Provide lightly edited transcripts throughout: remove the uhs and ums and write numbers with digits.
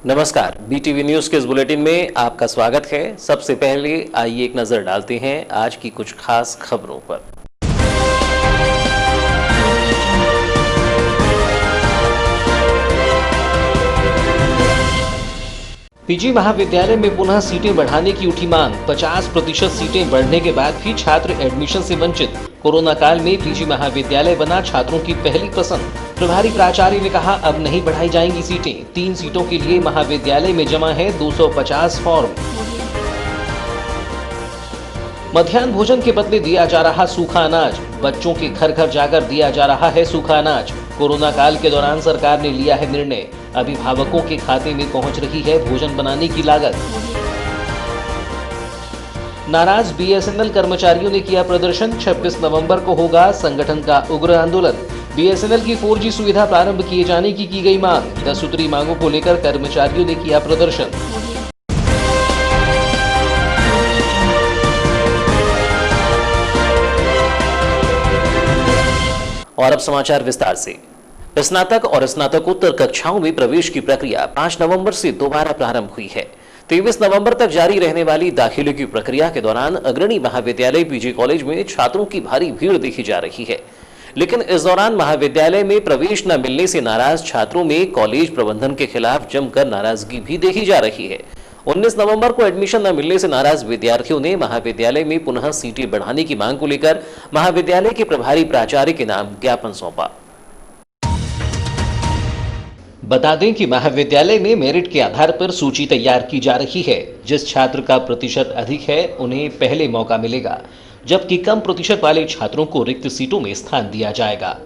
नमस्कार, BTV news के इस बुलेटिन में आपका स्वागत है। सबसे पहले आइए एक नजर डालते हैं आज की कुछ खास खबरों पर। पीजी महाविद्यालय में पुनः सीटें बढ़ाने की उठी मांग। 50% सीटें बढ़ने के बाद भी छात्र एडमिशन से वंचित। कोरोना काल में पीजी महाविद्यालय बना छात्रों की पहली पसंद। प्रभारी प्राचार्य ने कहा, अब नहीं बढ़ाई जाएंगी सीटें। 3 सीटों के लिए महाविद्यालय में जमा है 250 फॉर्म। मध्याह्न भोजन के बदले दिया जा रहा सूखा अनाज। बच्चों के घर घर जाकर दिया जा रहा है सूखा अनाज। कोरोना काल के दौरान सरकार ने लिया है निर्णय। अभिभावकों के खाते में पहुंच रही है भोजन बनाने की लागत। नाराज बीएसएनएल कर्मचारियों ने किया प्रदर्शन। 26 नवंबर को होगा संगठन का उग्र आंदोलन। बीएसएनएल की 4G सुविधा प्रारंभ किए जाने की गई मांग। 10 सूत्री मांगों को लेकर कर्मचारियों ने किया प्रदर्शन। और अब समाचार विस्तार से। स्नातक और स्नातकोत्तर कक्षाओं में प्रवेश की प्रक्रिया 5 नवंबर से दोबारा प्रारंभ हुई है। 23 नवंबर तक जारी रहने वाली दाखिले की प्रक्रिया के दौरान अग्रणी महाविद्यालय पीजी कॉलेज में छात्रों की भारी भीड़ देखी जा रही है। लेकिन इस दौरान महाविद्यालय में प्रवेश न मिलने से नाराज छात्रों में कॉलेज प्रबंधन के खिलाफ जमकर नाराजगी भी देखी जा रही है। 19 नवंबर को एडमिशन न मिलने से नाराज विद्यार्थियों ने महाविद्यालय में पुनः सीटें बढ़ाने की मांग को लेकर महाविद्यालय के प्रभारी प्राचार्य के नाम ज्ञापन सौंपा। बता दें कि महाविद्यालय में मेरिट के आधार पर सूची तैयार की जा रही है। जिस छात्र का प्रतिशत अधिक है उन्हें पहले मौका मिलेगा, जबकि कम प्रतिशत वाले छात्रों को रिक्त सीटों में स्थान दिया जाएगा।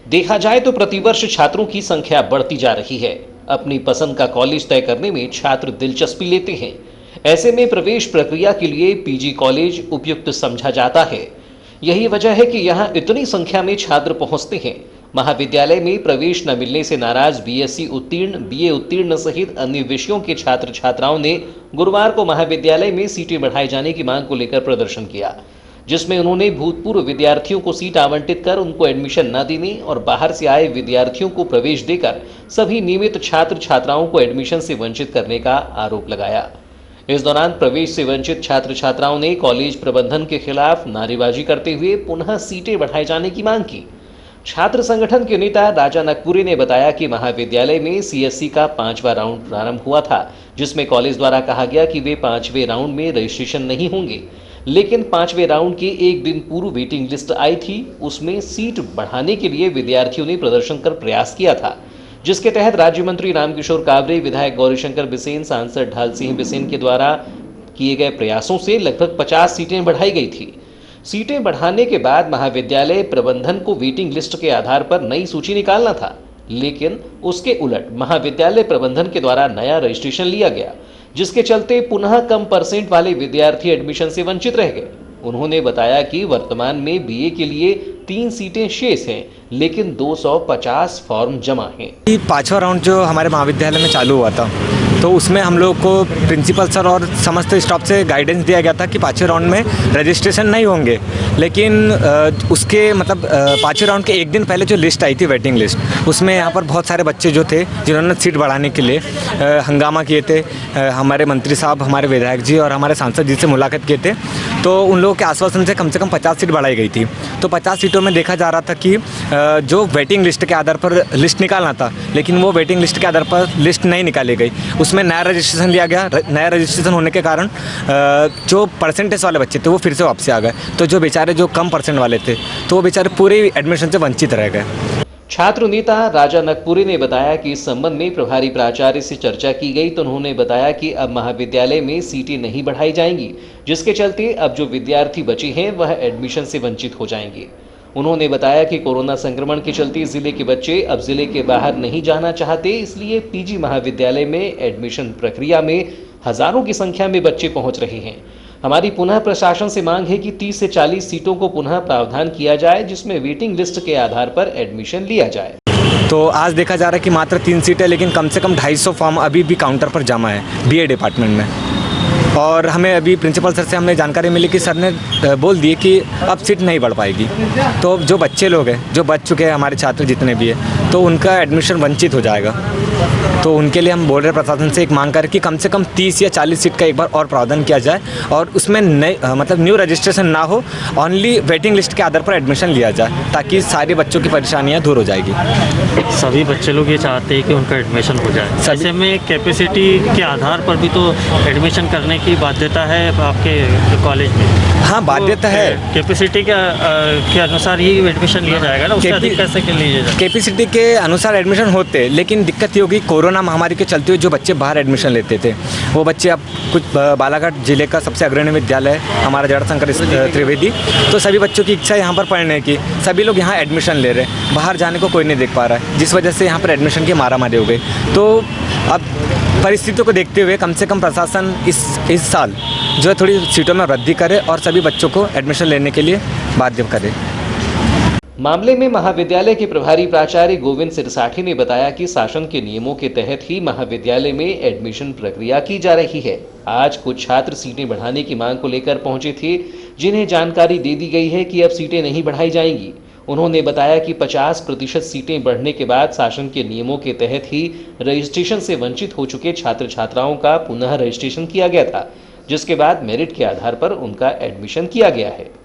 देखा जाए तो प्रतिवर्ष छात्रों की संख्या बढ़ती जा रही है। अपनी पसंद का कॉलेज तय करने में छात्र दिलचस्पी लेते हैं। ऐसे में प्रवेश प्रक्रिया के लिए पीजी कॉलेज उपयुक्त समझा जाता है। यही वजह है कि यहाँ इतनी संख्या में छात्र पहुंचते हैं। महाविद्यालय में प्रवेश न मिलने से नाराज बीएससी उत्तीर्ण, बीए उत्तीर्ण सहित अन्य विषयों के छात्र छात्राओं ने गुरुवार को महाविद्यालय में सीटें बढ़ाए जाने की मांग को लेकर प्रदर्शन किया, जिसमें उन्होंने भूतपूर्व विद्यार्थियों को सीट आवंटित कर उनको एडमिशन न देने और बाहर से आए विद्यार्थियों को प्रवेश देकर सभी नियमित छात्र छात्राओं को एडमिशन से वंचित करने का आरोप लगाया। इस दौरान प्रवेश से वंचित छात्र छात्राओं ने कॉलेज प्रबंधन के खिलाफ नारेबाजी करते हुए पुनः सीटें बढ़ाए जाने की मांग की। छात्र संगठन के नेता राजा नकपुरी ने बताया कि महाविद्यालय में सीएससी का 5वां राउंड प्रारंभ हुआ था, जिसमें कॉलेज द्वारा कहा गया कि वे 5वें राउंड में रजिस्ट्रेशन नहीं होंगे। लेकिन 5वें राउंड के एक दिन पूर्व वेटिंग लिस्ट आई थी। उसमें सीट बढ़ाने के लिए विद्यार्थियों ने प्रदर्शन कर प्रयास किया था, जिसके तहत राज्य मंत्री रामकिशोर कावरे, विधायक गौरीशंकर बिसेन, सांसद ढाल सिंह बिसेन के द्वारा किए गए प्रयासों से लगभग 50 सीटें बढ़ाई गई थी। सीटें बढ़ाने के बाद महाविद्यालय प्रबंधन को वेटिंग लिस्ट के आधार पर नई सूची निकालना था, लेकिन उसके उलट महाविद्यालय प्रबंधन के द्वारा नया रजिस्ट्रेशन लिया गया, जिसके चलते पुनः कम परसेंट वाले विद्यार्थी एडमिशन से वंचित रह गए। उन्होंने बताया कि वर्तमान में बीए के लिए 3 सीटें शेष हैं, लेकिन 250 फॉर्म जमा हैं। 5वां राउंड जो हमारे महाविद्यालय में चालू हुआ था, तो उसमें हम लोग को प्रिंसिपल सर और समस्त स्टाफ से गाइडेंस दिया गया था कि 5वें राउंड में रजिस्ट्रेशन नहीं होंगे। लेकिन उसके 5वें राउंड के एक दिन पहले जो लिस्ट आई थी, वेटिंग लिस्ट, उसमें यहाँ पर बहुत सारे बच्चे जो थे जिन्होंने सीट बढ़ाने के लिए हंगामा किए थे। हमारे मंत्री साहब, हमारे विधायक जी और हमारे सांसद जी से मुलाकात किए थे, तो उन लोगों के आश्वासन से कम 50 सीट बढ़ाई गई थी। तो 50 सीटों में देखा जा रहा था कि जो वेटिंग लिस्ट के आधार पर लिस्ट निकालना था, लेकिन वो वेटिंग लिस्ट के आधार पर लिस्ट नहीं निकाली गई। उसमें नया रजिस्ट्रेशन लिया गया। नया रजिस्ट्रेशन होने के कारण जो परसेंटेज वाले बच्चे थे वो फिर से वापसी आ गए। तो जो बेचारे जो कम परसेंट वाले थे, तो वो बेचारे पूरे एडमिशन से वंचित रह गए। छात्र नेता राजा नकपुरी ने बताया कि इस संबंध में प्रभारी प्राचार्य से चर्चा की गई, तो उन्होंने बताया कि अब महाविद्यालय में सीटें नहीं बढ़ाई जाएंगी, जिसके चलते अब जो विद्यार्थी बचे हैं वह एडमिशन से वंचित हो जाएंगे। उन्होंने बताया कि कोरोना संक्रमण के चलते जिले के बच्चे अब जिले के बाहर नहीं जाना चाहते, इसलिए पीजी महाविद्यालय में एडमिशन प्रक्रिया में हजारों की संख्या में बच्चे पहुंच रहे हैं। हमारी पुनः प्रशासन से मांग है कि 30 से 40 सीटों को पुनः प्रावधान किया जाए, जिसमें वेटिंग लिस्ट के आधार पर एडमिशन लिया जाए। तो आज देखा जा रहा है कि मात्र 3 सीटें, लेकिन कम से कम 250 फॉर्म अभी भी काउंटर पर जमा है बीए डिपार्टमेंट में। और हमें अभी प्रिंसिपल सर से हमें जानकारी मिली कि सर ने बोल दिए कि अब सीट नहीं बढ़ पाएगी। तो जो बच्चे लोग हैं, जो बच चुके हैं हमारे छात्र जितने भी हैं, तो उनका एडमिशन वंचित हो जाएगा। तो उनके लिए हम बोल रहे प्रशासन से एक मांग करें कि कम से कम 30 या 40 सीट का एक बार और प्रावधान किया जाए और उसमें नए मतलब न्यू रजिस्ट्रेशन ना हो, ओनली वेटिंग लिस्ट के आधार पर एडमिशन लिया जाए, ताकि सारे बच्चों की परेशानियां दूर हो जाएगी। सभी बच्चे लोग ये चाहते हैं कि उनका एडमिशन हो जाए। ऐसे में कैपेसिटी के आधार पर भी तो एडमिशन करने की बाध्यता है आपके कॉलेज में। हाँ, बाध्यता है। कैपेसिटी के अनुसार ही एडमिशन लिया जाएगा ना, उससे अधिक कैसे लिया जाएगा? कैपेसिटी के अनुसार एडमिशन होते, लेकिन दिक्कत ये होगी कोरोना महामारी के चलते हुए जो बच्चे बाहर एडमिशन लेते थे वो बच्चे अब कुछ बालाघाट जिले का सबसे अग्रणी विद्यालय है हमारा जड़शंकर त्रिवेदी, तो सभी बच्चों की इच्छा है यहाँ पर पढ़ने की, सभी लोग यहाँ एडमिशन ले रहे हैं, बाहर जाने को कोई नहीं देख पा रहा है, जिस वजह से यहाँ पर एडमिशन की मारामारी हो गई। तो अब परिस्थितियों को देखते हुए कम से कम प्रशासन इस साल जो है थोड़ी सीटों में वृद्धि करे और सभी बच्चों को एडमिशन लेने के लिए बाध्य करे। मामले में महाविद्यालय के प्रभारी प्राचार्य गोविंद सिरसाठी ने बताया कि शासन के नियमों के तहत ही महाविद्यालय में एडमिशन प्रक्रिया की जा रही है। आज कुछ छात्र सीटें बढ़ाने की मांग को लेकर पहुंचे थे, जिन्हें जानकारी दे दी गई है कि अब सीटें नहीं बढ़ाई जाएंगी। उन्होंने बताया कि 50% सीटें बढ़ने के बाद शासन के नियमों के तहत ही रजिस्ट्रेशन से वंचित हो चुके छात्र छात्राओं का पुनः रजिस्ट्रेशन किया गया था, जिसके बाद मेरिट के आधार पर उनका एडमिशन किया गया है।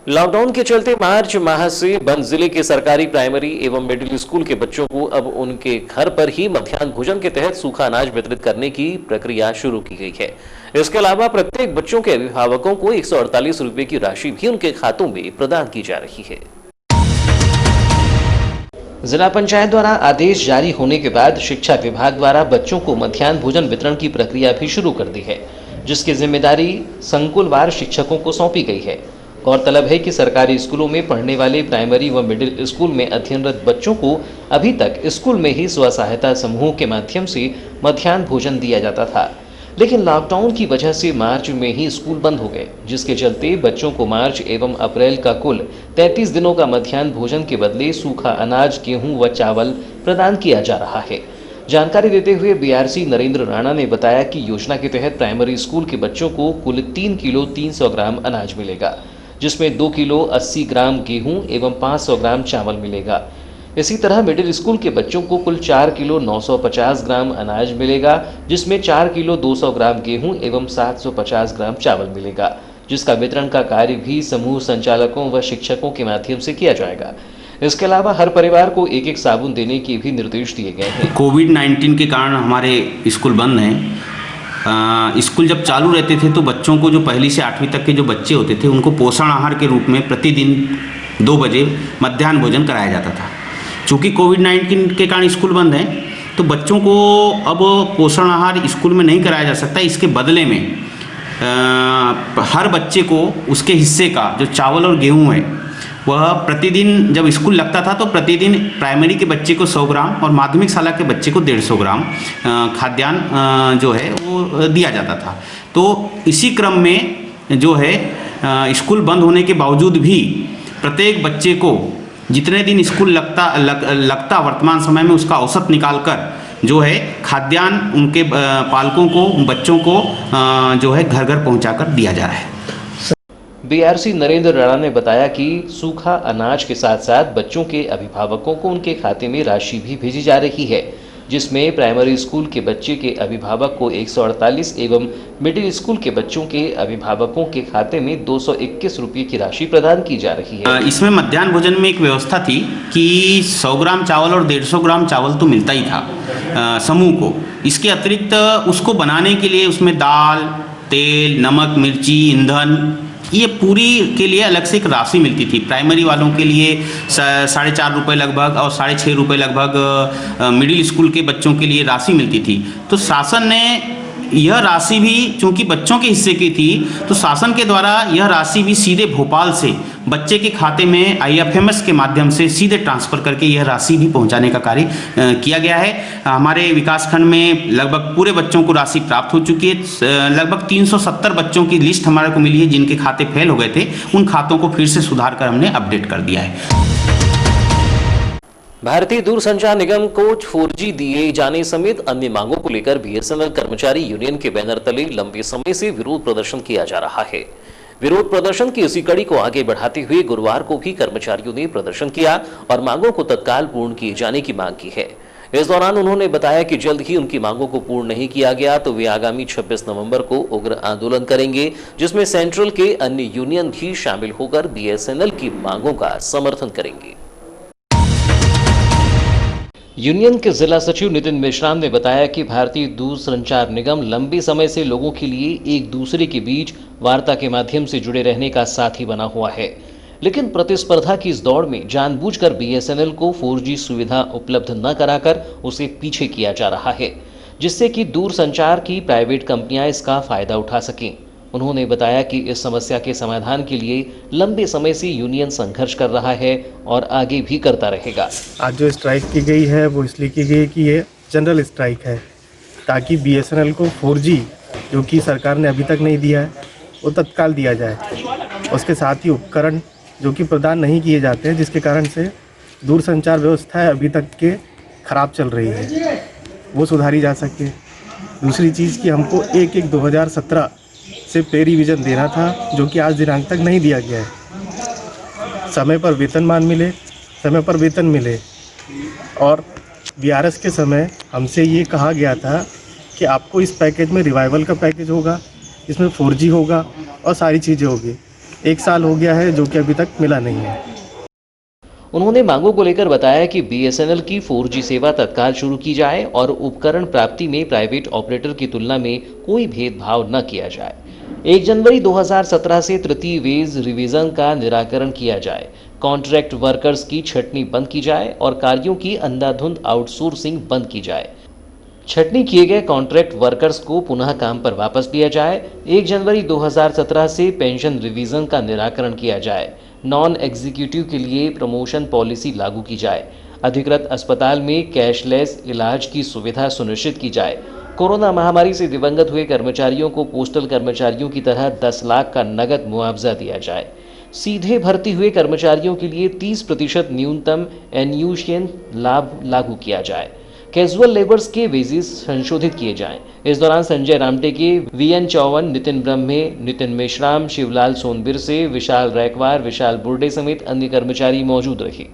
लॉकडाउन के चलते मार्च माह से बंद जिले के सरकारी प्राइमरी एवं मिडिल स्कूल के बच्चों को अब उनके घर पर ही मध्याह्न भोजन के तहत सूखा अनाज वितरित करने की प्रक्रिया शुरू की गई है। इसके अलावा प्रत्येक बच्चों के अभिभावकों को 148 रुपए की राशि भी उनके खातों में प्रदान की जा रही है। जिला पंचायत द्वारा आदेश जारी होने के बाद शिक्षा विभाग द्वारा बच्चों को मध्याह्न भोजन वितरण की प्रक्रिया भी शुरू कर दी है, जिसकी जिम्मेदारी संकुलवार शिक्षकों को सौंपी गई है। गौरतलब है कि सरकारी स्कूलों में पढ़ने वाले प्राइमरी व मिडिल स्कूल में अध्ययनरत बच्चों को अभी तक स्कूल में ही स्व सहायता समूह के माध्यम से मध्याह्न भोजन दिया जाता था, लेकिन लॉकडाउन की वजह से मार्च में ही स्कूल बंद हो गए, जिसके चलते बच्चों को मार्च एवं अप्रैल का कुल 33 दिनों का मध्याह्न भोजन के बदले सूखा अनाज, गेहूं व चावल प्रदान किया जा रहा है। जानकारी देते हुए बीआरसी नरेंद्र राणा ने बताया कि योजना के तहत प्राइमरी स्कूल के बच्चों को कुल 3 किलो 300 ग्राम अनाज मिलेगा, जिसमें 2 किलो 80 ग्राम गेहूं एवं 500 ग्राम चावल मिलेगा। इसी तरह मिडिल स्कूल के बच्चों को कुल 4 किलो 950 ग्राम अनाज मिलेगा, जिसमें 4 किलो 200 ग्राम गेहूं एवं 750 ग्राम चावल मिलेगा, जिसका वितरण का कार्य भी समूह संचालकों व शिक्षकों के माध्यम से किया जाएगा। इसके अलावा हर परिवार को एक एक साबुन देने के भी निर्देश दिए गए हैं। कोविड-19 के कारण हमारे स्कूल बंद हैं। स्कूल जब चालू रहते थे तो बच्चों को जो पहली से 8वीं तक के जो बच्चे होते थे उनको पोषण आहार के रूप में प्रतिदिन 2 बजे मध्याह्न भोजन कराया जाता था। चूँकि कोविड-19 के कारण स्कूल बंद हैं तो बच्चों को अब पोषण आहार स्कूल में नहीं कराया जा सकता। इसके बदले में हर बच्चे को उसके हिस्से का जो चावल और गेहूँ है वह प्रतिदिन, जब स्कूल लगता था तो प्रतिदिन प्राइमरी के बच्चे को 100 ग्राम और माध्यमिक शाला के बच्चे को 150 ग्राम खाद्यान्न जो है वो दिया जाता था। तो इसी क्रम में जो है स्कूल बंद होने के बावजूद भी प्रत्येक बच्चे को जितने दिन स्कूल लगता वर्तमान समय में उसका औसत निकालकर जो है खाद्यान्न उनके पालकों को, बच्चों को जो है घर घर पहुंचाकर दिया जा रहा है। बीआरसी नरेंद्र राणा ने बताया कि सूखा अनाज के साथ साथ बच्चों के अभिभावकों को उनके खाते में राशि भी भेजी जा रही है, जिसमें प्राइमरी स्कूल के बच्चे के अभिभावक को 148 एवं मिडिल स्कूल के बच्चों के अभिभावकों के खाते में 221 रुपये की राशि प्रदान की जा रही है। इसमें मध्याह्न भोजन में एक व्यवस्था थी कि 100 ग्राम चावल और 150 ग्राम चावल तो मिलता ही था समूह को। इसके अतिरिक्त उसको बनाने के लिए उसमें दाल, तेल, नमक, मिर्ची, ईंधन, ये पूरी के लिए अलग से एक राशि मिलती थी। प्राइमरी वालों के लिए 4.5 रुपये लगभग और 6.5 रुपये लगभग मिडिल स्कूल के बच्चों के लिए राशि मिलती थी। तो शासन ने यह राशि भी चूंकि बच्चों के हिस्से की थी तो शासन के द्वारा यह राशि भी सीधे भोपाल से बच्चे के खाते में IFMS के माध्यम से सीधे ट्रांसफ़र करके यह राशि भी पहुंचाने का कार्य किया गया है। हमारे विकासखंड में लगभग पूरे बच्चों को राशि प्राप्त हो चुकी है। लगभग 370 बच्चों की लिस्ट हमारे को मिली है जिनके खाते फेल हो गए थे। उन खातों को फिर से सुधार कर हमने अपडेट कर दिया है। भारतीय दूरसंचार निगम को 4G दिए जाने समेत अन्य मांगों को लेकर BSNL कर्मचारी यूनियन के बैनर तले लंबे समय से विरोध प्रदर्शन किया जा रहा है। विरोध प्रदर्शन की इसी कड़ी को आगे बढ़ाते हुए गुरुवार को भी कर्मचारियों ने प्रदर्शन किया और मांगों को तत्काल पूर्ण किए जाने की मांग की है। इस दौरान उन्होंने बताया कि जल्द ही उनकी मांगों को पूर्ण नहीं किया गया तो वे आगामी 26 नवंबर को उग्र आंदोलन करेंगे, जिसमें सेंट्रल के अन्य यूनियन भी शामिल होकर बीएसएनएल की मांगों का समर्थन करेंगे। यूनियन के जिला सचिव नितिन मेश्राम ने बताया कि भारतीय दूरसंचार निगम लंबे समय से लोगों के लिए एक दूसरे के बीच वार्ता के माध्यम से जुड़े रहने का साथी बना हुआ है, लेकिन प्रतिस्पर्धा की इस दौड़ में जानबूझकर बीएसएनएल को 4G सुविधा उपलब्ध न कराकर उसे पीछे किया जा रहा है, जिससे कि दूरसंचार की प्राइवेट कंपनियां इसका फायदा उठा सकें। उन्होंने बताया कि इस समस्या के समाधान के लिए लंबे समय से यूनियन संघर्ष कर रहा है और आगे भी करता रहेगा। आज जो स्ट्राइक की गई है वो इसलिए की गई कि ये जनरल स्ट्राइक है, ताकि बीएसएनएल को 4G जो कि सरकार ने अभी तक नहीं दिया है वो तत्काल दिया जाए। उसके साथ ही उपकरण जो कि प्रदान नहीं किए जाते हैं, जिसके कारण से दूरसंचार व्यवस्था अभी तक के ख़राब चल रही है, वो सुधारी जा सके। दूसरी चीज़ कि हमको 1/1/2017 से पे रिवीजन देना था, जो कि आज दिनांक तक नहीं दिया गया है। समय पर वेतनमान मिले, समय पर वेतन मिले। और बीआरएस के समय हमसे ये कहा गया था कि आपको इस पैकेज में रिवाइवल का पैकेज होगा, इसमें 4G होगा और सारी चीज़ें होगी। 1 साल हो गया है जो कि अभी तक मिला नहीं है। उन्होंने मांगों को लेकर बताया कि बीएसएनएल की 4G सेवा तत्काल शुरू की जाए और उपकरण प्राप्ति में प्राइवेट ऑपरेटर की तुलना में कोई भेदभाव न किया जाए। 1 जनवरी 2017 से तृतीय वेज रिवीजन का निराकरण किया जाए, कॉन्ट्रैक्ट वर्कर्स की छटनी बंद की जाए और कार्यों की अंधाधुंध आउटसोर्सिंग बंद की जाए। छटनी किए गए कॉन्ट्रैक्ट वर्कर्स को पुनः काम पर वापस लिया जाए। 1 जनवरी 2017 से पेंशन रिवीजन का निराकरण किया जाए। नॉन एग्जीक्यूटिव के लिए प्रमोशन पॉलिसी लागू की जाए। अधिकृत अस्पताल में कैशलेस इलाज की सुविधा सुनिश्चित की जाए। कोरोना महामारी से दिवंगत हुए कर्मचारियों को पोस्टल कर्मचारियों की तरह 10 लाख का नगद मुआवजा दिया जाए। सीधे भर्ती हुए कर्मचारियों के लिए 30% न्यूनतम एन्यूशियन लाभ लागू किया जाए। कैजुअल लेबर्स के वेजेस संशोधित किए जाएं। इस दौरान संजय रामटेके, वीएन चौवन, नितिन ब्रह्मे, नितिन मेश्राम, शिवलाल सोनबिरसे, विशाल रैकवार, विशाल बुर्डे समेत अन्य कर्मचारी मौजूद रहे।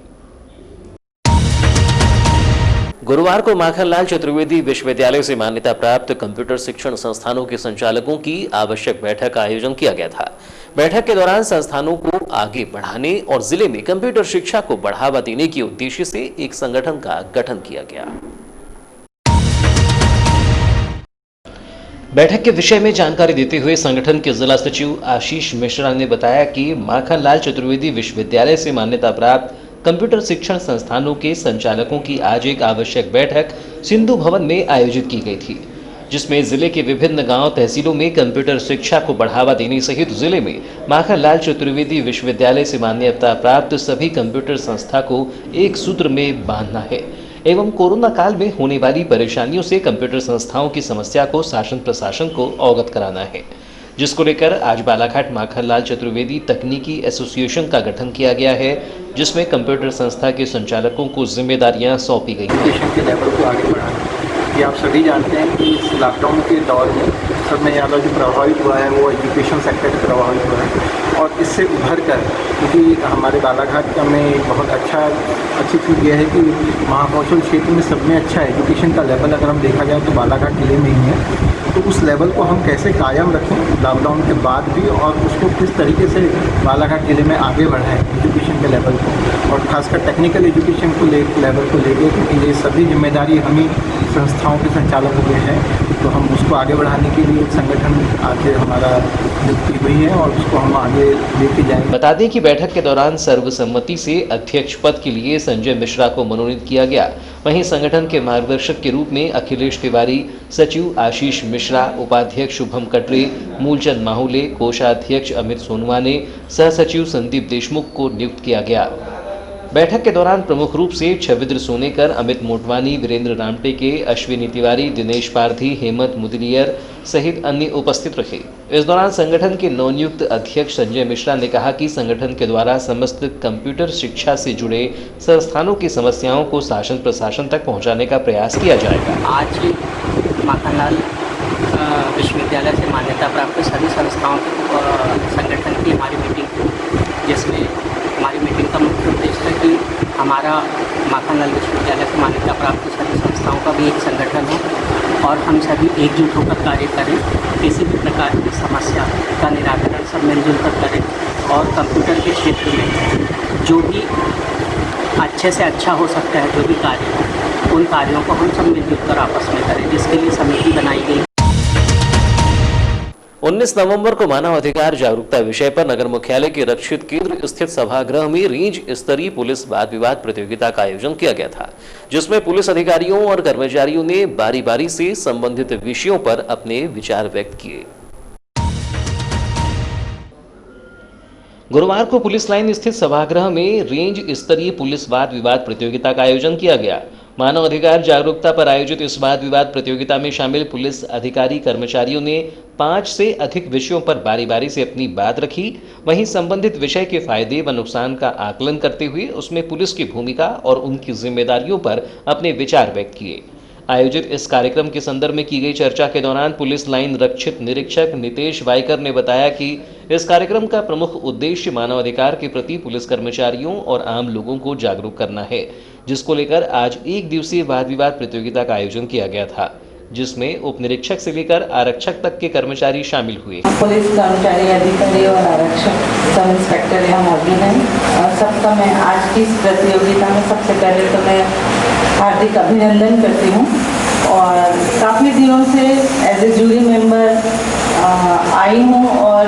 गुरुवार को माखनलाल चतुर्वेदी विश्वविद्यालय से मान्यता प्राप्त कंप्यूटर शिक्षण संस्थानों के संचालकों की आवश्यक बैठक का आयोजन किया गया था। बैठक के दौरान संस्थानों को आगे बढ़ाने और जिले में कंप्यूटर शिक्षा को बढ़ावा देने के उद्देश्य से एक संगठन का गठन किया गया। बैठक के विषय में जानकारी देते हुए संगठन के जिला सचिव आशीष मिश्रा ने बताया कि माखनलाल चतुर्वेदी विश्वविद्यालय से मान्यता प्राप्त कंप्यूटर शिक्षण संस्थानों के संचालकों की आज एक आवश्यक बैठक सिंधु भवन में आयोजित की गई थी, जिसमें जिले के विभिन्न गांव तहसीलों में कंप्यूटर शिक्षा को बढ़ावा देने सहित जिले में माखनलाल चतुर्वेदी विश्वविद्यालय से मान्यता प्राप्त सभी कंप्यूटर संस्था को एक सूत्र में बांधना है एवं कोरोना काल में होने वाली परेशानियों से कंप्यूटर संस्थाओं की समस्या को शासन प्रशासन को अवगत कराना है, जिसको लेकर आज बालाघाट माखनलाल चतुर्वेदी तकनीकी एसोसिएशन का गठन किया गया है, जिसमें कंप्यूटर संस्था के संचालकों को जिम्मेदारियां सौंपी गई हैं। एजुकेशन के लेवल को आगे बढ़ाना, ये आप सभी जानते हैं कि इस लॉकडाउन के दौर में सबसे ज़्यादा जो प्रभावित हुआ है वो एजुकेशन सेक्टर प्रभावित हुआ है। और इससे उभर कर, क्योंकि हमारे बालाघाट में बहुत अच्छी चीज़ ये है कि महाकौशल क्षेत्र में सब में अच्छा एजुकेशन का लेवल अगर हम देखा जाए तो बालाघाट जिले में ही है। तो उस लेवल को हम कैसे कायम रखें लॉकडाउन के बाद भी, और उसको किस तरीके से बालाघाट जिले में आगे बढ़ाएं एजुकेशन के लेवल को, और खासकर टेक्निकल एजुकेशन को लेवल को लेकर, क्योंकि ये सभी जिम्मेदारी हम ही संस्थाओं के संचालकों की है। तो हम उसको आगे बढ़ाने के लिए एक संगठन आज हमारा नियुक्ति हुई है और उसको हम आगे लेके जाएंगे। बता दें कि बैठक के दौरान सर्वसम्मति से अध्यक्ष पद के लिए संजय मिश्रा को मनोनीत किया गया। वहीं संगठन के मार्गदर्शक के रूप में अखिलेश तिवारी, सचिव आशीष मिश्रा, उपाध्यक्ष शुभम कटरे, मूलचंद माहुले, कोषाध्यक्ष अमित सोनवाने, सह सचिव संदीप देशमुख को नियुक्त किया गया। बैठक के दौरान प्रमुख रूप से छविद्र सोनेकर, अमित मोटवानी, वीरेंद्र रामटेके, अश्विनी तिवारी, दिनेश पारधी, हेमंत मुदलियर सहित अन्य उपस्थित रहे। इस दौरान संगठन के नवनियुक्त अध्यक्ष संजय मिश्रा ने कहा कि संगठन के द्वारा समस्त कंप्यूटर शिक्षा से जुड़े संस्थानों की समस्याओं को शासन प्रशासन तक पहुंचाने का प्रयास किया जाएगा। आज माखनलाल विश्वविद्यालय से मान्यता प्राप्त सभी संस्थाओं के संगठन थी हमारी मीटिंग, जिसमें हमारी मीटिंग का मुख्य उद्देश्य है कि हमारा माखनलाल विश्वविद्यालय से मान्यता प्राप्त सभी संस्थाओं का भी एक संगठन हो और हम सभी एकजुट होकर कार्य करें, किसी भी प्रकार की समस्या का निराकरण सब मिलजुल कर करें और कंप्यूटर के क्षेत्र में जो भी अच्छे से अच्छा हो सकता है, जो भी कार्य हो, उन कार्यों को हम सब मिलजुल कर आपस में करें, जिसके लिए समिति बनाई गई। 19 नवंबर को मानव अधिकार जागरूकता विषय पर नगर मुख्यालय के रक्षित केंद्र स्थित सभागृह में रेंज स्तरीय पुलिस वाद विवाद प्रतियोगिता का आयोजन किया गया था, जिसमें पुलिस अधिकारियों और कर्मचारियों ने बारी बारी से संबंधित विषयों पर अपने विचार व्यक्त किए। गुरुवार को पुलिस लाइन स्थित सभागृह में रेंज स्तरीय पुलिस वाद विवाद प्रतियोगिता का आयोजन किया गया। मानव अधिकार जागरूकता पर आयोजित इस वाद विवाद प्रतियोगिता में शामिल पुलिस अधिकारी कर्मचारियों ने 5 से अधिक विषयों पर बारी बारी से अपनी बात रखी। वहीं संबंधित विषय के फायदे व नुकसान का आकलन करते हुए उसमें पुलिस की भूमिका और उनकी जिम्मेदारियों पर अपने विचार व्यक्त किए। आयोजित इस कार्यक्रम के संदर्भ में की गई चर्चा के दौरान पुलिस लाइन रक्षित निरीक्षक नितेश वाइकर ने बताया कि इस कार्यक्रम का प्रमुख उद्देश्य मानव अधिकार के प्रति पुलिस कर्मचारियों और आम लोगों को जागरूक करना है, जिसको लेकर आज एक दिवसीय वाद विवाद प्रतियोगिता का आयोजन किया गया था, जिसमें उप निरीक्षक से लेकर आरक्षक तक के कर्मचारी शामिल हुए। पुलिस कर्मचारी, अधिकारी और आरक्षक, सब इंस्पेक्टर यहाँ मौजूद हैं और सबका मैं आज की इस प्रतियोगिता में सबसे पहले तो मैं हार्दिक अभिनंदन करती हूँ। और काफ़ी दिनों से एज ए जूरी मेंबर आई हूँ और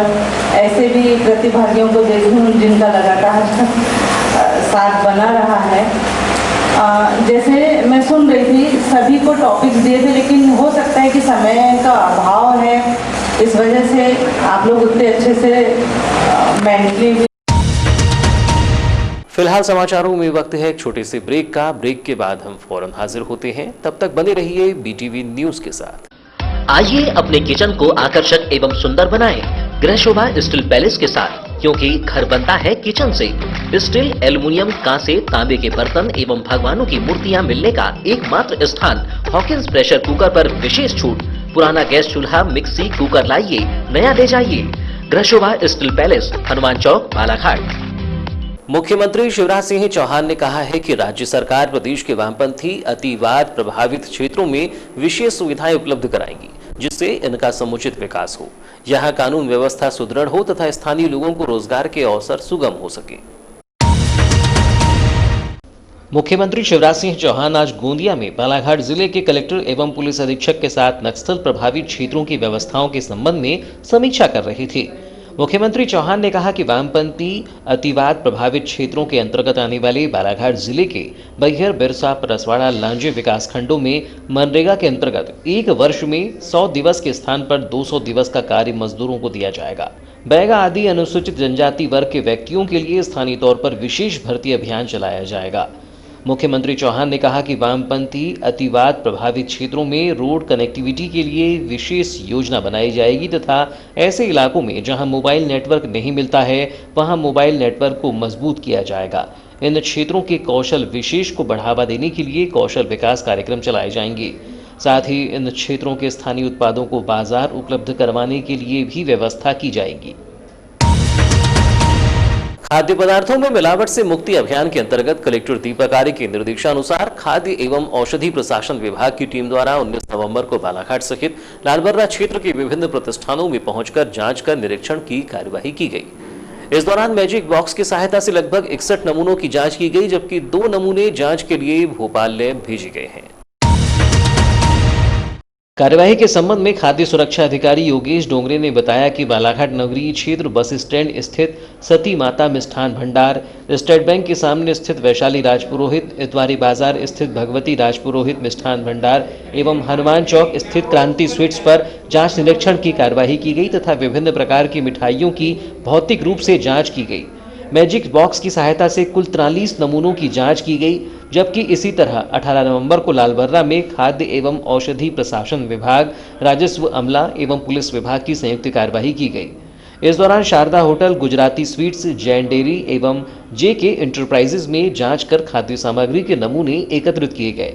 ऐसे भी प्रतिभागियों को देखी हूँ जिनका लगातार साथ बना रहा है। जैसे मैं सुन रही थी, सभी को टॉपिक्स दिए थे, लेकिन हो सकता है कि समय का अभाव है, इस वजह से आप लोग उतने अच्छे से मेंटली। फिलहाल समाचारों में वक्त है एक छोटे से ब्रेक का। ब्रेक के बाद हम फौरन हाजिर होते हैं, तब तक बने रहिए BTV न्यूज के साथ। आइए अपने किचन को आकर्षक एवं सुंदर बनाएं गृह शोभा स्टील पैलेस के साथ, क्योंकि घर बनता है किचन से। स्टील, एल्युमिनियम, कांसे, तांबे के बर्तन एवं भगवानों की मूर्तियां मिलने का एकमात्र स्थान हॉकिंस प्रेशर कुकर पर विशेष छूट। पुराना गैस चूल्हा, मिक्सी, कुकर लाइए, नया ले जाइए। गृह शोभा स्टील पैलेस, हनुमान चौक, बालाघाट। मुख्यमंत्री शिवराज सिंह चौहान ने कहा है कि राज्य सरकार प्रदेश के वामपंथी अतिवाद प्रभावित क्षेत्रों में विशेष सुविधाएं उपलब्ध कराएंगी, जिससे इनका समुचित विकास हो, यहां कानून व्यवस्था सुदृढ़ हो तथा स्थानीय लोगों को रोजगार के अवसर सुगम हो सके। मुख्यमंत्री शिवराज सिंह चौहान आज गोंदिया में बालाघाट जिले के कलेक्टर एवं पुलिस अधीक्षक के साथ नक्सल प्रभावित क्षेत्रों की व्यवस्थाओं के संबंध में समीक्षा कर रहे थे। मुख्यमंत्री चौहान ने कहा कि वामपंथी अतिवाद प्रभावित क्षेत्रों के अंतर्गत आने वाले बालाघाट जिले के बैहर, बिरसा, परसवाड़ा, लांजे विकास खंडों में मनरेगा के अंतर्गत एक वर्ष में 100 दिवस के स्थान पर 200 दिवस का कार्य मजदूरों को दिया जाएगा। बैगा आदि अनुसूचित जनजाति वर्ग के व्यक्तियों के लिए स्थानीय तौर पर विशेष भर्ती अभियान चलाया जाएगा। मुख्यमंत्री चौहान ने कहा कि वामपंथी अतिवाद प्रभावित क्षेत्रों में रोड कनेक्टिविटी के लिए विशेष योजना बनाई जाएगी तथा ऐसे इलाकों में जहां मोबाइल नेटवर्क नहीं मिलता है वहां मोबाइल नेटवर्क को मजबूत किया जाएगा। इन क्षेत्रों के कौशल विशेष को बढ़ावा देने के लिए कौशल विकास कार्यक्रम चलाए जाएंगे। साथ ही इन क्षेत्रों के स्थानीय उत्पादों को बाजार उपलब्ध करवाने के लिए भी व्यवस्था की जाएगी। खाद्य पदार्थों में मिलावट से मुक्ति अभियान के अंतर्गत कलेक्टर दीपक आर्य के निर्देशानुसार खाद्य एवं औषधि प्रशासन विभाग की टीम द्वारा 19 नवंबर को बालाघाट सहित लालबर्रा क्षेत्र के विभिन्न प्रतिष्ठानों में पहुंचकर जांच कर निरीक्षण की कार्यवाही की गई। इस दौरान मैजिक बॉक्स की सहायता से लगभग 61 नमूनों की जांच की गई, जबकि 2 नमूने जांच के लिए भोपाल लैब भेजे गए हैं। कार्यवाही के संबंध में खाद्य सुरक्षा अधिकारी योगेश डोंगरे ने बताया कि बालाघाट नगरीय क्षेत्र बस स्टैंड स्थित सती माता मिष्ठान भंडार, स्टेट बैंक के सामने स्थित वैशाली राजपुरोहित, इतवारी बाजार स्थित भगवती राजपुरोहित मिष्ठान भंडार एवं हनुमान चौक स्थित क्रांति स्वीट्स पर जांच निरीक्षण की कार्यवाही की गई तथा विभिन्न प्रकार की मिठाइयों की भौतिक रूप से जाँच की गई। मैजिक बॉक्स की सहायता से कुल 43 नमूनों की जांच की गई, जबकि इसी तरह 18 नवंबर को लालबर्रा में खाद्य एवं औषधि प्रशासन विभाग, राजस्व, अमला एवं पुलिस विभाग की संयुक्त कार्यवाही की गई। इस दौरान Sharda hotel, Gujarati sweets, Jain dairy एवं JK इंटरप्राइजेज में जांच कर खाद्य सामग्री के नमूने एकत्रित किए गए।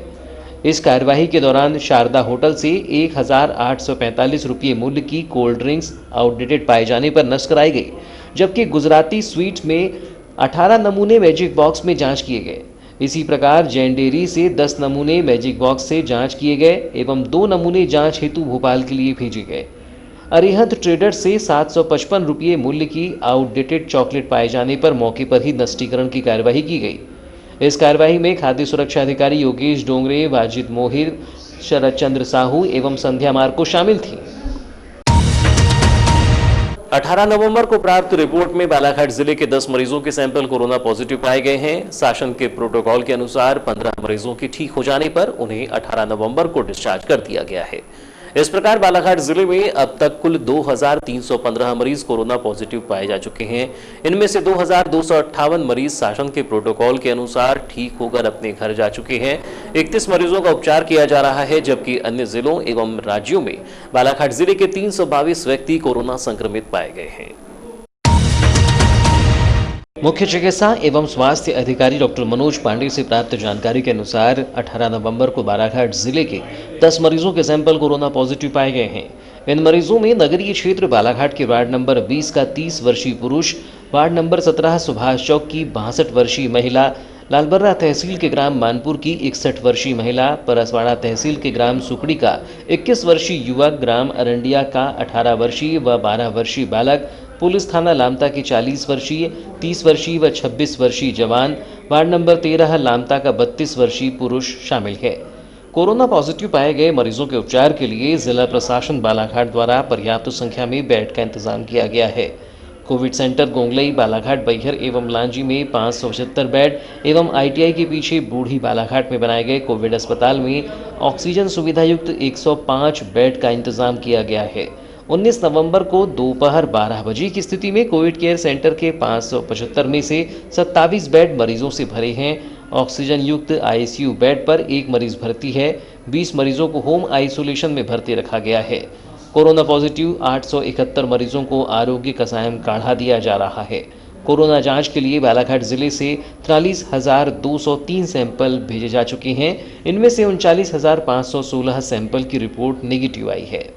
इस कार्यवाही के दौरान शारदा होटल से 1845 रुपये मूल्य की कोल्ड ड्रिंक्स आउटडेटेड पाए जाने पर नष्ट कराई गई, जबकि गुजराती स्वीट में 18 नमूने मैजिक बॉक्स में जांच किए गए। इसी प्रकार जैन डेयरी से 10 नमूने मैजिक बॉक्स से जांच किए गए एवं 2 नमूने जांच हेतु भोपाल के लिए भेजे गए। अरिहंत ट्रेडर्स से 755 रुपये मूल्य की आउटडेटेड चॉकलेट पाए जाने पर मौके पर ही नष्टीकरण की कार्यवाही की गई। इस कार्यवाही में खाद्य सुरक्षा अधिकारी योगेश डोंगरे, वाजिद मोहिर, शरद चंद्र साहू एवं संध्या मार्को शामिल थी। 18 नवंबर को प्राप्त रिपोर्ट में बालाघाट जिले के 10 मरीजों के सैंपल कोरोना पॉजिटिव पाए गए हैं। शासन के प्रोटोकॉल के अनुसार 15 मरीजों के ठीक हो जाने पर उन्हें 18 नवंबर को डिस्चार्ज कर दिया गया है। इस प्रकार बालाघाट जिले में अब तक कुल 2315 मरीज कोरोना पॉजिटिव पाए जा चुके हैं। इनमें से 2258 मरीज शासन के प्रोटोकॉल के अनुसार ठीक होकर अपने घर जा चुके हैं। 31 मरीजों का उपचार किया जा रहा है, जबकि अन्य जिलों एवं राज्यों में बालाघाट जिले के 322 व्यक्ति कोरोना संक्रमित पाए गए हैं। मुख्य चिकित्सा एवं स्वास्थ्य अधिकारी डॉक्टर मनोज पांडे से प्राप्त जानकारी के अनुसार 18 नवंबर को बालाघाट जिले के 10 मरीजों के सैंपल कोरोना पॉजिटिव पाए गए हैं। इन मरीजों में नगरीय क्षेत्र बालाघाट के वार्ड नंबर 20 का 30 वर्षीय पुरुष, वार्ड नंबर 17 सुभाष चौक की 62 वर्षीय महिला, लालबर्रा तहसील के ग्राम मानपुर की 61 वर्षीय महिला, परसवाड़ा तहसील के ग्राम सुकड़ी का 21 वर्षीय युवक, ग्राम अरंडिया का 18 वर्षीय व 12 वर्षीय बालक, पुलिस थाना लामता की 40 वर्षीय, 30 वर्षीय व 26 वर्षीय जवान, वार्ड नंबर 13 लामता का 32 वर्षीय पुरुष शामिल है। कोरोना पॉजिटिव पाए गए मरीजों के उपचार के लिए जिला प्रशासन बालाघाट द्वारा पर्याप्त संख्या में बेड का इंतजाम किया गया है। कोविड सेंटर गोंगलई, बालाघाट, बैहर एवं लांजी में 575 बेड एवं ITI के पीछे बूढ़ी बालाघाट में बनाए गए कोविड अस्पताल में ऑक्सीजन सुविधा युक्त 105 बेड का इंतजाम किया गया है। 19 नवंबर को दोपहर 12 बजे की स्थिति में कोविड केयर सेंटर के 575 में से 27 बेड मरीजों से भरे हैं। ऑक्सीजन युक्त ICU बेड पर एक मरीज भर्ती है। 20 मरीजों को होम आइसोलेशन में भर्ती रखा गया है। कोरोना पॉजिटिव 871 मरीजों को आरोग्य कसायम काढ़ा दिया जा रहा है। कोरोना जांच के लिए बालाघाट जिले से 43,203 सैंपल भेजे जा चुके हैं। इनमें से 39,516 सैंपल की रिपोर्ट नेगेटिव आई है।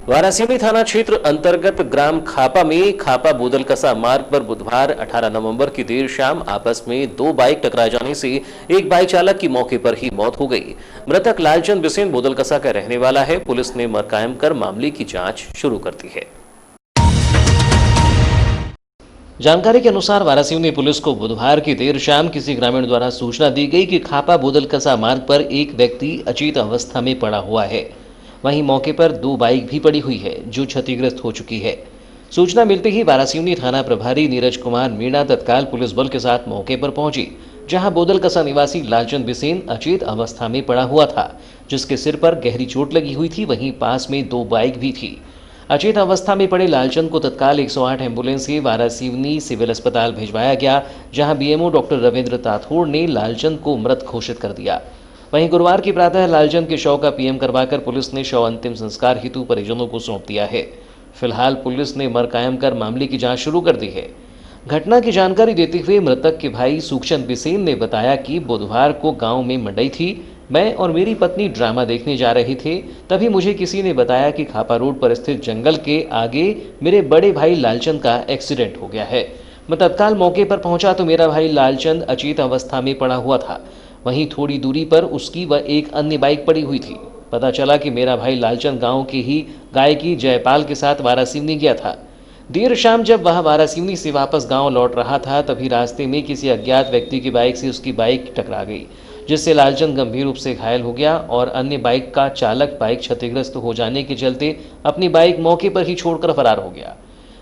वारासिवनी थाना क्षेत्र अंतर्गत ग्राम खापा में खापा बोदलकसा मार्ग पर बुधवार 18 नवंबर की देर शाम आपस में 2 बाइक टकरा जाने से एक बाइक चालक की मौके पर ही मौत हो गई। मृतक लालचंद बिसेन बोदलकसा का रहने वाला है। पुलिस ने मरकायम कर मामले की जांच शुरू कर दी है। जानकारी के अनुसार वारासिवनी पुलिस को बुधवार की देर शाम किसी ग्रामीण द्वारा सूचना दी गई कि खापा बोदलकसा मार्ग पर एक व्यक्ति अचेत अवस्था में पड़ा हुआ है। वहीं मौके पर 2 बाइक भी पड़ी हुई है जो क्षतिग्रस्त हो चुकी है। सूचना मिलते ही वारासिवनी थाना प्रभारी नीरज कुमार मीणा तत्काल पुलिस बल के साथ मौके पर पहुंची, जहां बोदलकसा निवासी लालचंद बिसेन अचेत अवस्था में पड़ा हुआ था, जिसके सिर पर गहरी चोट लगी हुई थी। वहीं पास में 2 बाइक भी थी। अचेत अवस्था में पड़े लालचंद को तत्काल 108 एम्बुलेंस से वारासिवनी सिविल अस्पताल भिजवाया गया, जहां BMO डॉक्टर रविंद्र ताथोड़ ने लालचंद को मृत घोषित कर दिया। वहीं गुरुवार की प्रातः लालचंद के शव का PM करवाकर पुलिस ने शव अंतिम संस्कार हेतु परिजनों को सौंप दिया है। फिलहाल पुलिस ने मरकायम कर मामले की जांच शुरू कर दी है। घटना की जानकारी देते हुए मृतक के भाई सुखचंद बिसेन ने बताया कि बुधवार को गांव में मंडई थी। मैं और मेरी पत्नी ड्रामा देखने जा रहे थे, तभी मुझे किसी ने बताया कि खापा रोड पर स्थित जंगल के आगे मेरे बड़े भाई लालचंद का एक्सीडेंट हो गया है। मैं तत्काल मौके पर पहुंचा तो मेरा भाई लालचंद अचेत अवस्था में पड़ा हुआ था। वहीं थोड़ी दूरी पर उसकी व एक अन्य बाइक पड़ी हुई थी। पता चला कि मेरा भाई लालचंद गांव के ही गायकी जयपाल के साथ वारासिवनी गया था। देर शाम जब वह वारासिवनी से वापस गांव लौट रहा था, तभी रास्ते में किसी अज्ञात व्यक्ति की बाइक से उसकी बाइक टकरा गई, जिससे लालचंद गंभीर रूप से घायल हो गया और अन्य बाइक का चालक बाइक क्षतिग्रस्त हो जाने के चलते अपनी बाइक मौके पर ही छोड़कर फरार हो गया।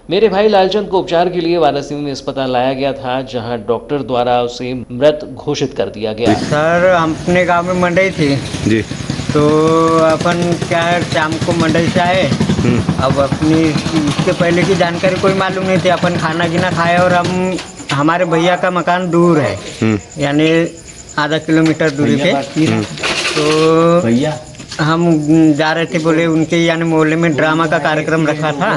मेरे भाई लालचंद को उपचार के लिए वारासिवनी अस्पताल लाया गया था, जहां डॉक्टर द्वारा उसे मृत घोषित कर दिया गया। सर, हम अपने गांव में मंडई थी जी, तो अपन क्या है शाम को मंडई से आए। अब अपनी इसके पहले की जानकारी कोई मालूम नहीं थी। अपन खाना गिना खाए और हमारे भैया का मकान दूर है, यानी आधा किलोमीटर दूरी पे। तो भैया हम जा रहे थे, बोले उनके यानी मोहल्ले में ड्रामा का कार्यक्रम रखा था,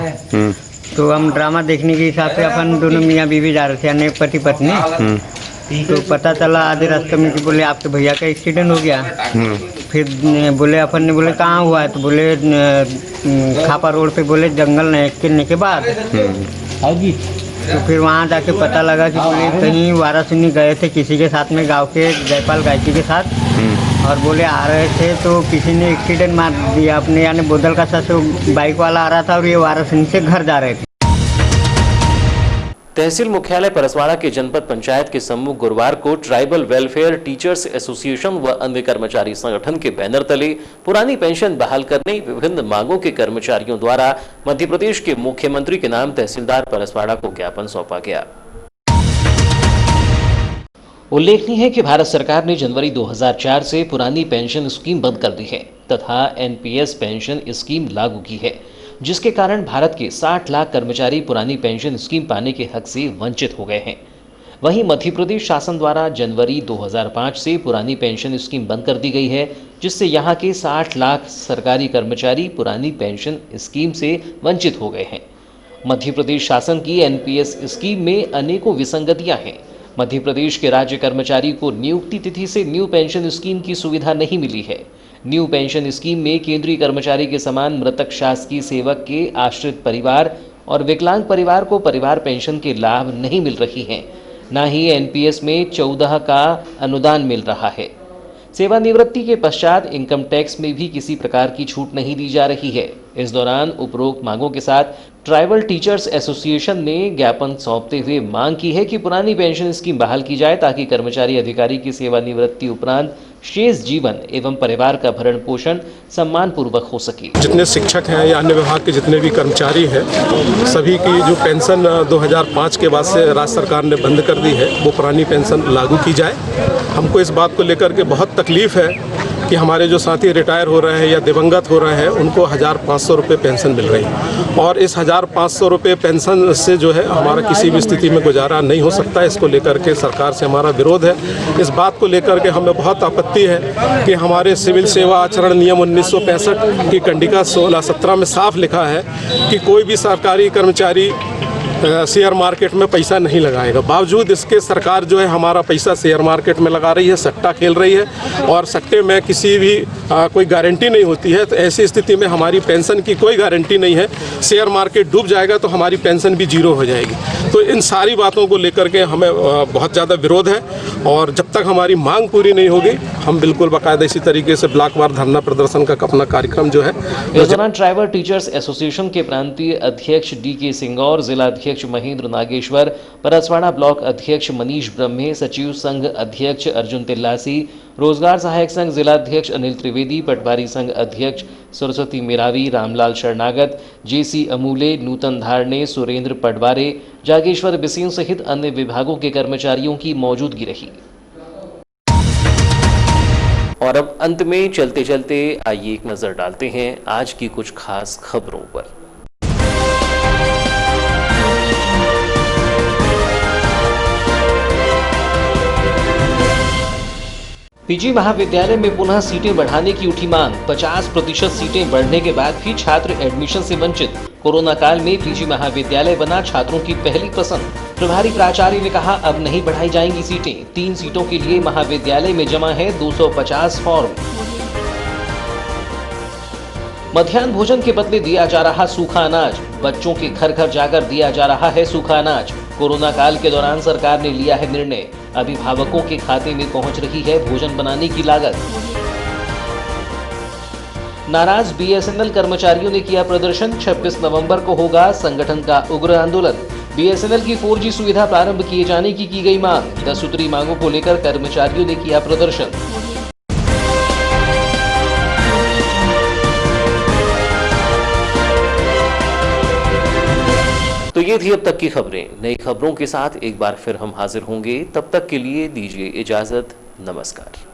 तो हम ड्रामा देखने के हिसाब से अपन दोनों मियाँ बीवी जा रहे थे, यानी पति पत्नी। तो पता चला आधे रास्ते में कि बोले आपके भैया का एक्सीडेंट हो गया। फिर बोले अपन ने बोले कहाँ हुआ है, तो बोले खापा रोड पे, बोले जंगल नहीं गिरने के बाद। तो फिर वहाँ जाके पता लगा कि बोले कहीं वारासिनी गए थे किसी के साथ में, गांव के जयपाल गायकी के साथ, और बोले आ रहे थे तो किसी ने एक्सीडेंट मार दिया अपने, यानी बोदल का से बाइक वाला आ रहा था और ये वारासिनी से घर जा रहे थे। तहसील मुख्यालय परसवाड़ा के जनपद पंचायत के सम्मुख गुरुवार को ट्राइबल वेलफेयर टीचर्स एसोसिएशन व अन्य कर्मचारी संगठन के बैनर तले पुरानी पेंशन बहाल करने विभिन्न मांगों के कर्मचारियों द्वारा मध्य प्रदेश के मुख्यमंत्री के नाम तहसीलदार परसवाड़ा को ज्ञापन सौंपा गया। उल्लेखनीय है कि भारत सरकार ने जनवरी 2004 से पुरानी पेंशन स्कीम बंद कर दी है तथा एनपीएस पेंशन स्कीम लागू की है, जिसके कारण भारत के 60 लाख कर्मचारी पुरानी पेंशन स्कीम पाने के हक से वंचित हो गए हैं। वहीं मध्य प्रदेश शासन द्वारा जनवरी 2005 से पुरानी पेंशन स्कीम बंद कर दी गई है, जिससे यहां के 60 लाख सरकारी कर्मचारी पुरानी पेंशन स्कीम से वंचित हो गए हैं। मध्य प्रदेश शासन की एनपीएस स्कीम में अनेकों विसंगतियां हैं। मध्य प्रदेश के राज्य कर्मचारी को नियुक्ति तिथि से न्यू पेंशन स्कीम की सुविधा नहीं मिली है। न्यू पेंशन स्कीम में केंद्रीय कर्मचारी के समान मृतक शासकीय सेवक के आश्रित परिवार और विकलांग परिवार को परिवार पेंशन के लाभ नहीं मिल रही हैं। न ही एनपीएस में 14 का अनुदान मिल रहा है। सेवानिवृत्ति के पश्चात इनकम टैक्स में भी किसी प्रकार की छूट नहीं दी जा रही है। इस दौरान उपरोक्त मांगों के साथ ट्राइबल टीचर्स एसोसिएशन ने ज्ञापन सौंपते हुए मांग की है कि पुरानी पेंशन स्कीम बहाल की जाए ताकि कर्मचारी अधिकारी की सेवानिवृत्ति उपरांत शेष जीवन एवं परिवार का भरण पोषण सम्मानपूर्वक हो सके। जितने शिक्षक हैं या अन्य विभाग के जितने भी कर्मचारी हैं, सभी की जो पेंशन 2005 के बाद से राज्य सरकार ने बंद कर दी है, वो पुरानी पेंशन लागू की जाए। हमको इस बात को लेकर के बहुत तकलीफ है कि हमारे जो साथी रिटायर हो रहे हैं या दिवंगत हो रहे हैं, उनको 1500 रुपये पेंशन मिल रही है और इस 1500 रुपये पेंशन से जो है हमारा किसी भी स्थिति में गुजारा नहीं हो सकता। इसको लेकर के सरकार से हमारा विरोध है। इस बात को लेकर के हमें बहुत आपत्ति है कि हमारे सिविल सेवा आचरण नियम 1965 की कंडिका 16-17 में साफ लिखा है कि कोई भी सरकारी कर्मचारी शेयर मार्केट में पैसा नहीं लगाएगा। बावजूद इसके सरकार जो है हमारा पैसा शेयर मार्केट में लगा रही है, सट्टा खेल रही है और सट्टे में किसी भी कोई गारंटी नहीं होती है। तो ऐसी स्थिति में हमारी पेंशन की कोई गारंटी नहीं है। शेयर मार्केट डूब जाएगा तो हमारी पेंशन भी जीरो हो जाएगी। तो इन सारी बातों को लेकर के हमें बहुत ज़्यादा विरोध है और जब तक हमारी मांग पूरी नहीं होगी हम बिल्कुल बाकायदा इसी तरीके से ब्लॉकवार धरना प्रदर्शन का अपना कार्यक्रम जो है। इस दौरान ट्राइबल टीचर्स एसोसिएशन के प्रांतीय अध्यक्ष DK सिंगौर, जिला अध्यक्ष महेंद्र नागेश्वर, परसवाड़ा ब्लॉक अध्यक्ष मनीष ब्रह्मे, सचिव संघ अध्यक्ष अर्जुन तिल्लासी, रोजगार सहायक संघ जिला अध्यक्ष अनिल त्रिवेदी, पटवारी संघ अध्यक्ष सरस्वती मेरावी, रामलाल शरणागत, JC अमूले, नूतन धारणे, सुरेंद्र पटवारे, जागेश्वर बिसेन सहित अन्य विभागों के कर्मचारियों की मौजूदगी रही। और अब अंत में चलते चलते आइए एक नजर डालते हैं आज की कुछ खास खबरों पर। पीजी महाविद्यालय में पुनः सीटें बढ़ाने की उठी मांग। 50% सीटें बढ़ने के बाद भी छात्र एडमिशन से वंचित। कोरोना काल में पीजी महाविद्यालय बना छात्रों की पहली पसंद। प्रभारी प्राचार्य ने कहा अब नहीं बढ़ाई जाएंगी सीटें। 3 सीटों के लिए महाविद्यालय में जमा है 250 फॉर्म। मध्याह्न भोजन के बदले दिया जा रहा सूखा अनाज। बच्चों के घर घर जाकर दिया जा रहा है सूखा अनाज। कोरोना काल के दौरान सरकार ने लिया है निर्णय। अभिभावकों के खाते में पहुंच रही है भोजन बनाने की लागत। नाराज BSNL कर्मचारियों ने किया प्रदर्शन। 26 नवंबर को होगा संगठन का उग्र आंदोलन। BSNL की 4G सुविधा प्रारंभ किए जाने की गई मांग। 10 सूत्री मांगों को लेकर कर्मचारियों ने किया प्रदर्शन। तो ये थी अब तक की खबरें। नई खबरों के साथ एक बार फिर हम हाजिर होंगे। तब तक के लिए दीजिए इजाजत। नमस्कार।